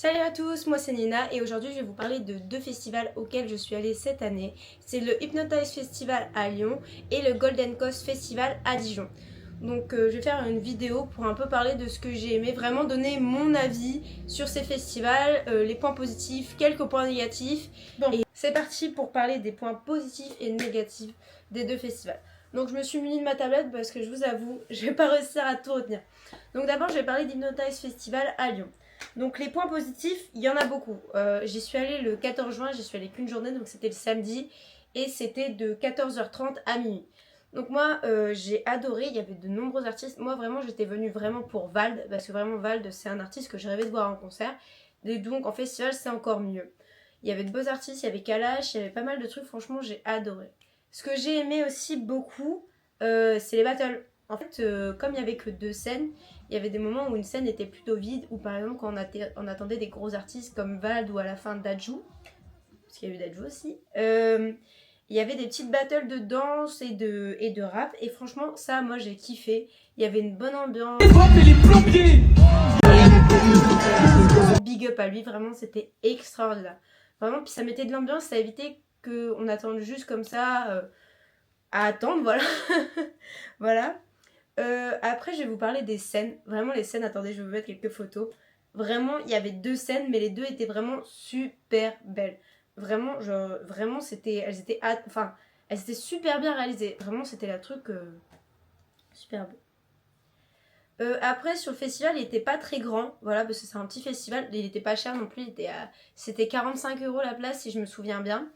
Salut à tous, moi c'est Nina et aujourd'hui je vais vous parler de deux festivals auxquels je suis allée cette année. C'est le Hypnotize Festival à Lyon et le Golden Coast Festival à Dijon. Donc je vais faire une vidéo pour un peu parler de ce que j'ai aimé, vraiment donner mon avis sur ces festivals, les points positifs, quelques points négatifs. Bon, et c'est parti pour parler des points positifs et négatifs des deux festivals. Donc je me suis munie de ma tablette parce que je vous avoue, je vais pas réussir à tout retenir. Donc d'abord je vais parler d'Hypnotize Festival à Lyon. Donc les points positifs, il y en a beaucoup. J'y suis allée le 14 juin, j'y suis allée qu'une journée, donc c'était le samedi, et c'était de 14h30 à minuit. Donc moi, j'ai adoré, il y avait de nombreux artistes. Moi vraiment, j'étais venue vraiment pour Vald, parce que vraiment Vald, c'est un artiste que je rêvais de voir en concert. Et donc en festival, c'est encore mieux. Il y avait de beaux artistes, il y avait Kalash, il y avait pas mal de trucs, franchement, j'ai adoré. Ce que j'ai aimé aussi beaucoup, c'est les battles. En fait, comme il n'y avait que deux scènes, il y avait des moments où une scène était plutôt vide, ou par exemple quand on attendait des gros artistes comme Vald ou à la fin Dadju, parce qu'il y a eu Dadju aussi, il y avait des petites battles de danse et de rap, et franchement ça moi j'ai kiffé, il y avait une bonne ambiance. Big up à lui, vraiment c'était extraordinaire. Vraiment, puis ça mettait de l'ambiance, ça évitait qu'on attende juste comme ça à attendre, voilà. Voilà. Après, je vais vous parler des scènes. Vraiment, les scènes, attendez, je vais vous mettre quelques photos. Vraiment, il y avait deux scènes, mais les deux étaient vraiment super belles. Vraiment, elles étaient super bien réalisées. Vraiment, c'était la truc super beau. Après, sur le festival, il était pas très grand, voilà, parce que c'est un petit festival. Il était pas cher non plus, c'était 45 € la place, si je me souviens bien.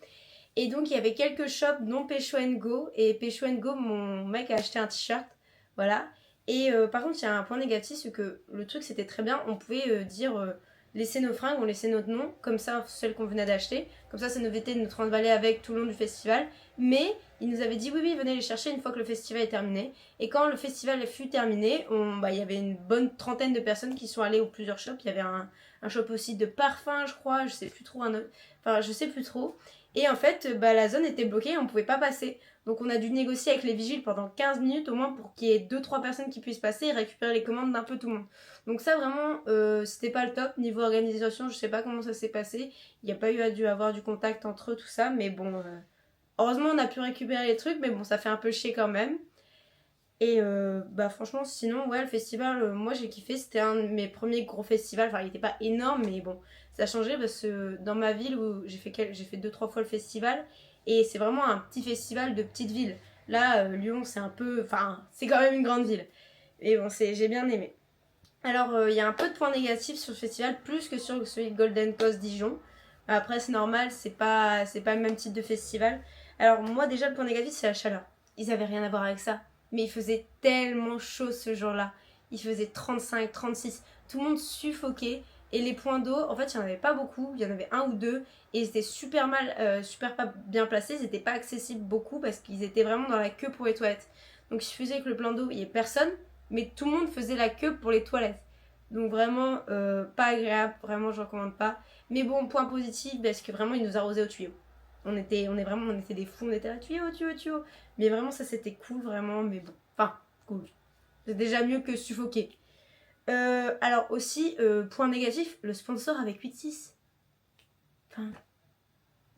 Et donc, il y avait quelques shops, dont Pécho Go. Et Pécho Go, mon mec a acheté un t-shirt. Voilà. Et par contre, il y a un point négatif, c'est que le truc, c'était très bien. On pouvait dire laisser nos fringues, on laissait notre nom, comme ça, celle qu'on venait d'acheter. Comme ça nous évtait de nous trimballer avec tout le long du festival. Mais il nous avait dit oui, venez les chercher une fois que le festival est terminé. Et quand le festival fut terminé, il y avait une bonne trentaine de personnes qui sont allées aux plusieurs shops. Il y avait un shop aussi de parfums, je crois, je sais plus trop. Je sais plus trop. Et en fait, la zone était bloquée, on pouvait pas passer. Donc on a dû négocier avec les vigiles pendant 15 minutes au moins pour qu'il y ait 2-3 personnes qui puissent passer et récupérer les commandes d'un peu tout le monde. Donc ça vraiment, c'était pas le top. Niveau organisation, je sais pas comment ça s'est passé. Il n'y a pas dû avoir du contact entre eux, tout ça. Mais bon, heureusement on a pu récupérer les trucs, mais bon, ça fait un peu chier quand même. Et franchement, sinon, ouais, le festival, moi j'ai kiffé. C'était un de mes premiers gros festivals. Enfin, il était pas énorme, mais bon, ça a changé parce que dans ma ville où j'ai fait 2-3 fois le festival, et c'est vraiment un petit festival de petite ville. Là, Lyon, c'est un peu. Enfin, c'est quand même une grande ville. Et bon, j'ai bien aimé. Alors, il y a un peu de points négatifs sur le festival, plus que sur celui de Golden Coast Dijon. Après, c'est normal, c'est pas le même type de festival. Alors, moi, déjà, le point négatif, c'est la chaleur. Ils avaient rien à voir avec ça. Mais il faisait tellement chaud ce jour-là. Il faisait 35, 36. Tout le monde suffoquait. Et les points d'eau, en fait, il n'y en avait pas beaucoup. Il y en avait un ou deux. Et ils étaient super pas bien placés. Ils n'étaient pas accessibles beaucoup parce qu'ils étaient vraiment dans la queue pour les toilettes. Donc il suffisait que le plan d'eau, il n'y ait personne. Mais tout le monde faisait la queue pour les toilettes. Donc vraiment, pas agréable. Vraiment, je recommande pas. Mais bon, point positif, parce que vraiment, ils nous arrosaient au tuyau. On était des fous. On était là, tuyau, tuyau, tuyau. Mais vraiment, ça c'était cool, vraiment. Mais bon, enfin, cool. C'est déjà mieux que suffoquer. Alors aussi, point négatif, le sponsor avec 8-6. Enfin,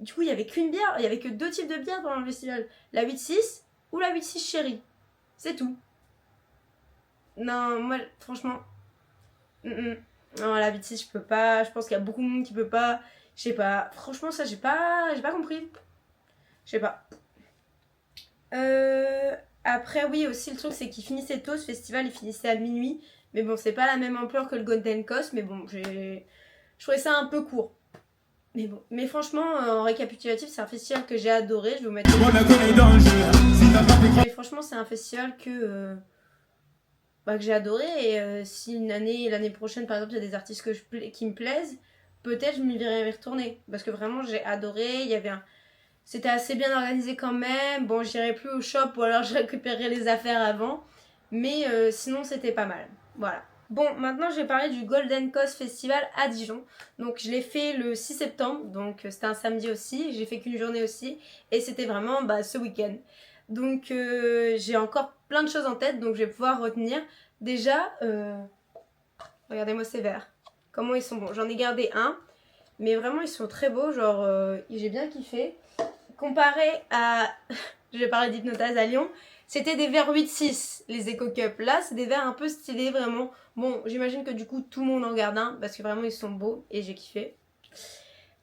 du coup, il n'y avait qu'une bière, il n'y avait que deux types de bières pendant le festival. La 8-6 ou la 8-6 chérie. C'est tout. Non, moi, franchement... Non, la 8-6, je peux pas. Je pense qu'il y a beaucoup de monde qui peut pas. Je sais pas. Franchement, ça, j'ai pas compris. Je sais pas. Après, oui, aussi, le truc, c'est qu'il finissait tôt. Ce festival, il finissait à minuit. Mais bon, c'est pas la même ampleur que le Golden Coast. Mais bon, je trouvais ça un peu court. Mais bon. Mais franchement, en récapitulatif, c'est un festival que j'ai adoré. Je vais vous mettre... Mais franchement, c'est un festival que j'ai adoré. Et si l'année prochaine, par exemple, il y a des artistes qui me plaisent, peut-être je m'y verrai retourner. Parce que vraiment, j'ai adoré. Il y avait C'était assez bien organisé quand même. Bon, j'irai plus au shop ou alors je récupérerai les affaires avant. Mais sinon, c'était pas mal. Voilà. Bon, maintenant, je vais parler du Golden Coast Festival à Dijon. Donc, je l'ai fait le 6 septembre. Donc, c'était un samedi aussi. J'ai fait qu'une journée aussi. Et c'était vraiment ce week-end. Donc, j'ai encore plein de choses en tête. Donc, je vais pouvoir retenir. Déjà, regardez-moi ces verres. comment ils sont bons. J'en ai gardé un, mais vraiment ils sont très beaux, genre j'ai bien kiffé. Comparé à, je vais parler d'Hypnotase à Lyon, c'était des verres 8-6, les Eco Cup. Là, c'est des verres un peu stylés, vraiment. Bon, j'imagine que du coup, tout le monde en garde un, parce que vraiment, ils sont beaux, et j'ai kiffé.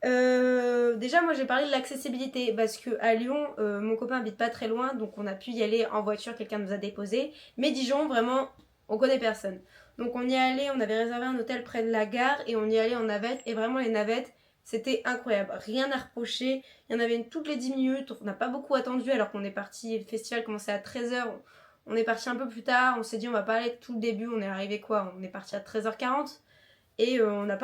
Déjà, moi, j'ai parlé de l'accessibilité, parce que à Lyon, mon copain habite pas très loin, donc on a pu y aller en voiture, quelqu'un nous a déposé. Mais Dijon, vraiment, on connaît personne. Donc on y est allé, on avait réservé un hôtel près de la gare, et on y allait en navette, et vraiment, les navettes, c'était incroyable, rien à reprocher. Il y en avait une toutes les 10 minutes, on n'a pas beaucoup attendu alors qu'on est parti, le festival commençait à 13h, on est parti un peu plus tard, on s'est dit on va pas aller tout le début, on est arrivé quoi, on est parti à 13h40 et on a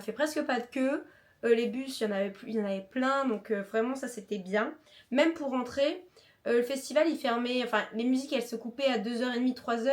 fait presque pas de queue. Les bus, il y en avait plein, donc vraiment ça c'était bien. Même pour rentrer, le festival il fermait, enfin les musiques elles se coupaient à 2h30, 3h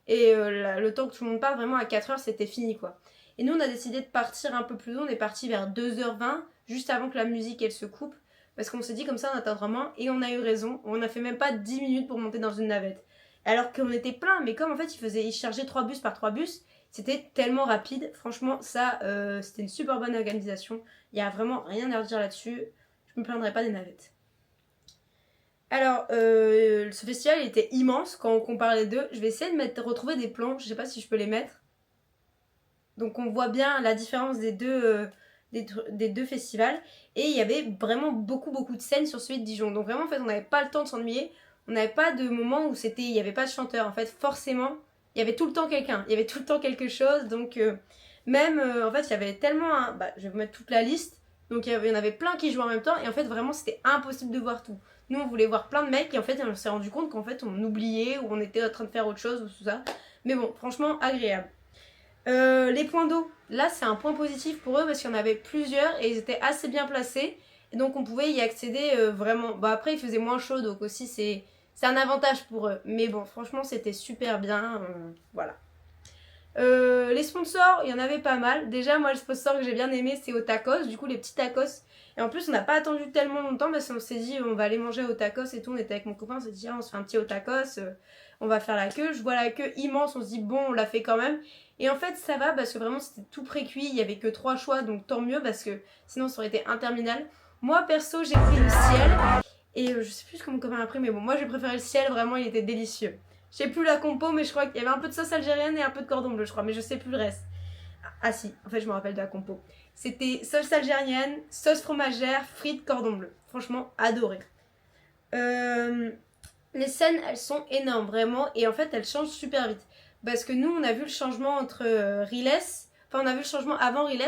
et le temps que tout le monde parte, vraiment à 4h c'était fini quoi. Et nous, on a décidé de partir un peu plus tôt. On est parti vers 2h20, juste avant que la musique, elle se coupe. Parce qu'on s'est dit, comme ça, on atteindra moins. Et on a eu raison. On a fait même pas 10 minutes pour monter dans une navette. Alors qu'on était plein. Mais comme, en fait, ils chargeaient 3 bus par 3 bus, c'était tellement rapide. Franchement, ça, c'était une super bonne organisation. Il n'y a vraiment rien à redire là-dessus. Je me plaindrai pas des navettes. Alors, ce festival, il était immense quand on compare les deux. Je vais essayer de retrouver des plans. Je sais pas si je peux les mettre. Donc on voit bien la différence des deux festivals. Et il y avait vraiment beaucoup de scènes sur celui de Dijon. Donc vraiment en fait on n'avait pas le temps de s'ennuyer. On n'avait pas de moment où il n'y avait pas de chanteur. En fait forcément il y avait tout le temps quelqu'un. Il y avait tout le temps quelque chose. Donc même en fait il y avait tellement je vais vous mettre toute la liste. Donc il y en avait plein qui jouaient en même temps. Et en fait vraiment c'était impossible de voir tout. Nous on voulait voir plein de mecs. Et en fait on s'est rendu compte qu'en fait on oubliait. Ou on était en train de faire autre chose ou tout ça. Mais bon franchement agréable. Les points d'eau, là c'est un point positif pour eux parce qu'il y en avait plusieurs et ils étaient assez bien placés et donc on pouvait y accéder vraiment. Bon après il faisait moins chaud donc aussi c'est un avantage pour eux. Mais bon franchement c'était super bien, voilà. Les sponsors, il y en avait pas mal. Déjà moi le sponsor que j'ai bien aimé c'est au tacos, du coup les petits tacos. Et en plus on n'a pas attendu tellement longtemps parce qu'on s'est dit on va aller manger au tacos et tout. On était avec mon copain, on s'est dit on se fait un petit au tacos, on va faire la queue. Je vois la queue immense, on se dit bon on l'a fait quand même. Et en fait ça va parce que vraiment c'était tout pré-cuit, il y avait que 3 choix donc tant mieux parce que sinon ça aurait été interminable. Moi perso j'ai pris le ciel et je sais plus ce que mon copain a pris mais bon moi j'ai préféré le ciel, vraiment il était délicieux. Je sais plus la compo mais je crois qu'il y avait un peu de sauce algérienne et un peu de cordon bleu je crois mais je sais plus le reste. Ah si, en fait je me rappelle de la compo. C'était sauce algérienne, sauce fromagère, frites, cordon bleu. Franchement adoré. Les scènes elles sont énormes vraiment et en fait elles changent super vite. Parce que nous, on a vu le changement entre Riles, enfin on a vu le changement avant Riles,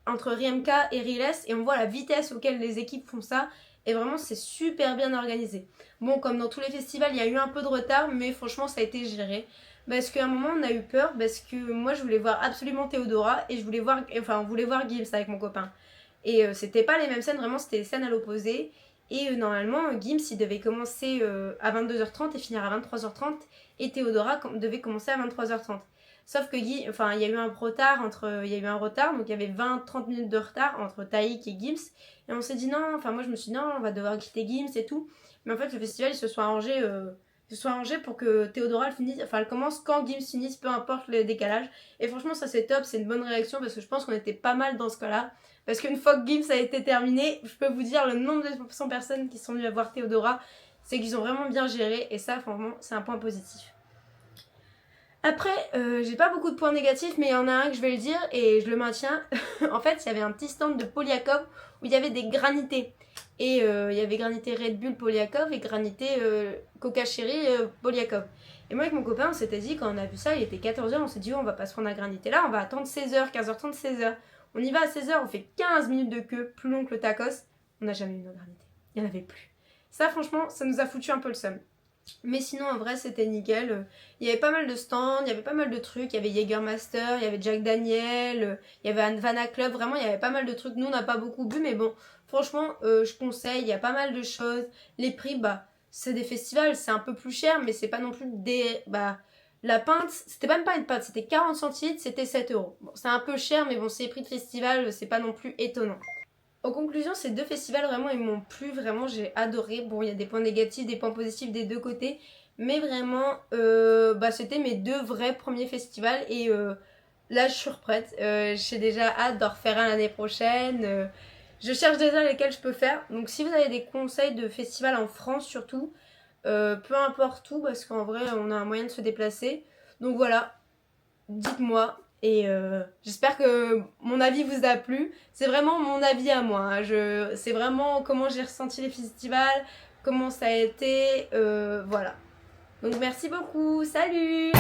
entre Riemka et Riles, et on voit la vitesse auquel les équipes font ça, et vraiment c'est super bien organisé. Bon, comme dans tous les festivals, il y a eu un peu de retard, mais franchement ça a été géré. Parce qu'à un moment on a eu peur, parce que moi je voulais voir absolument Théodora, et on voulait voir Gims avec mon copain. Et c'était pas les mêmes scènes, vraiment c'était des scènes à l'opposé. Et normalement, Gims il devait commencer à 22h30 et finir à 23h30. Et Théodora devait commencer à 23h30. Sauf que il y a eu un retard donc il y avait 20-30 minutes de retard entre Taïk et Gims. Et on s'est dit non, moi je me suis dit non, on va devoir quitter Gims et tout. Mais en fait le festival ils se sont arrangés pour que Théodora elle commence quand Gims finisse, peu importe le décalage. Et franchement ça c'est top, c'est une bonne réaction parce que je pense qu'on était pas mal dans ce cas-là. Parce qu'une fois que Gims a été terminé, je peux vous dire le nombre de 100 personnes qui sont venues voir Théodora, c'est qu'ils ont vraiment bien géré et ça franchement c'est un point positif. Après, j'ai pas beaucoup de points négatifs, mais il y en a un que je vais le dire et je le maintiens. En fait, il y avait un petit stand de Polyakov où il y avait des granités. Et il y avait granité Red Bull Polyakov et granité Coca Cherry Polyakov. Et moi avec mon copain, on s'était dit, quand on a vu ça, il était 14h, on s'est dit, on va pas se prendre la granité là, on va attendre 16h, 15h30, 16h. On y va à 16h, on fait 15 minutes de queue, plus long que le tacos. On n'a jamais eu nos granités. Il n'y en avait plus. Ça, franchement, ça nous a foutu un peu le seum. Mais sinon, en vrai, c'était nickel. Il y avait pas mal de stands, il y avait pas mal de trucs. Il y avait Jägermaster, il y avait Jack Daniel, il y avait Havana Club. Vraiment, il y avait pas mal de trucs. Nous, on n'a pas beaucoup bu, mais bon, franchement, je conseille. Il y a pas mal de choses. Les prix, c'est des festivals, c'est un peu plus cher, mais c'est pas non plus des... la pinte, c'était même pas une pinte, c'était 40 centilitres, c'était 7 €. Bon, c'est un peu cher, mais bon, c'est les prix de festival, c'est pas non plus étonnant. En conclusion, ces deux festivals, vraiment, ils m'ont plu. Vraiment, j'ai adoré. Bon, il y a des points négatifs, des points positifs des deux côtés. Mais vraiment, c'était mes deux vrais premiers festivals. Et là je suis prête. J'ai déjà hâte d'en refaire un l'année prochaine. Je cherche déjà lesquels je peux faire. Donc si vous avez des conseils de festivals en France surtout, peu importe où, parce qu'en vrai on a un moyen de se déplacer. Donc voilà, dites-moi. Et j'espère que mon avis vous a plu. C'est vraiment mon avis à moi. Hein. C'est vraiment comment j'ai ressenti les festivals, comment ça a été. Voilà. Donc merci beaucoup. Salut!